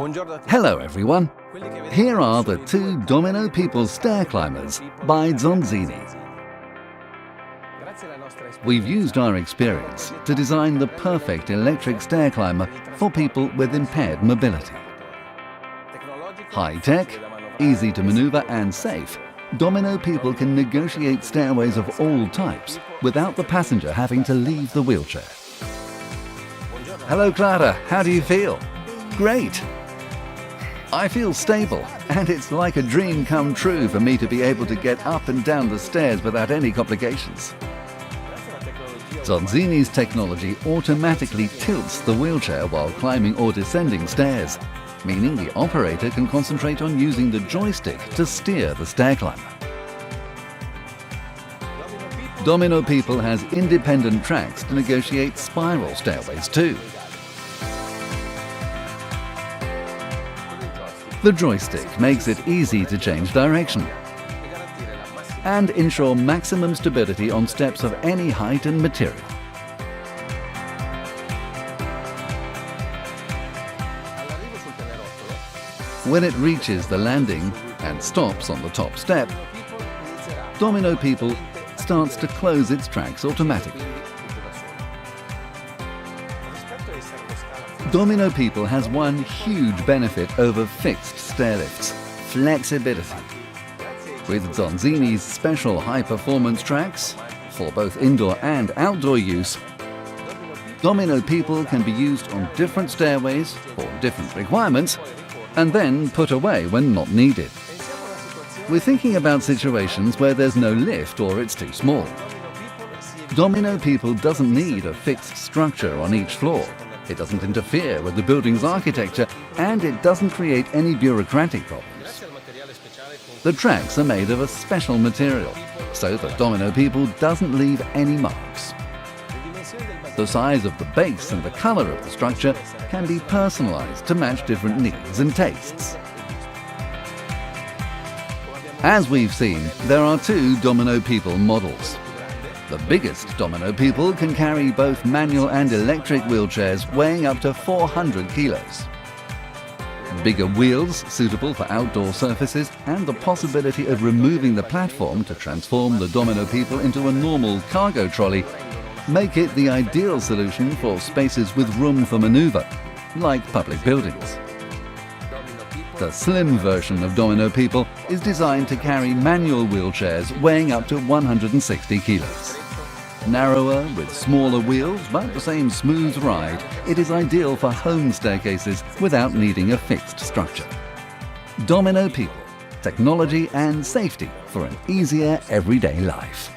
Hello everyone, here are the two Domino People Stair Climbers by Zonzini. We've used our experience to design the perfect electric stair climber for people with impaired mobility. High-tech, easy to maneuver and safe, Domino People can negotiate stairways of all types without the passenger having to leave the wheelchair. Hello Clara, how do you feel? Great! I feel stable, and it's like a dream come true for me to be able to get up and down the stairs without any complications. Zonzini's technology automatically tilts the wheelchair while climbing or descending stairs, meaning the operator can concentrate on using the joystick to steer the stair climber. Domino People has independent tracks to negotiate spiral stairways too. The joystick makes it easy to change direction and ensure maximum stability on steps of any height and material. When it reaches the landing and stops on the top step, Domino People starts to close its tracks automatically. Domino People has one huge benefit over fixed stair lifts: flexibility. With Zonzini's special high-performance tracks, for both indoor and outdoor use, Domino People can be used on different stairways for different requirements and then put away when not needed. We're thinking about situations where there's no lift or it's too small. Domino People doesn't need a fixed structure on each floor. It doesn't interfere with the building's architecture, and it doesn't create any bureaucratic problems. The tracks are made of a special material, so that Domino People doesn't leave any marks. The size of the base and the color of the structure can be personalized to match different needs and tastes. As we've seen, there are two Domino People models. The biggest Domino People can carry both manual and electric wheelchairs weighing up to 400 kilos. Bigger wheels suitable for outdoor surfaces and the possibility of removing the platform to transform the Domino People into a normal cargo trolley make it the ideal solution for spaces with room for maneuver, like public buildings. The slim version of Domino People is designed to carry manual wheelchairs weighing up to 160 kilos. Narrower with smaller wheels but the same smooth ride, it is ideal for home staircases without needing a fixed structure. Domino People, technology and safety for an easier everyday life.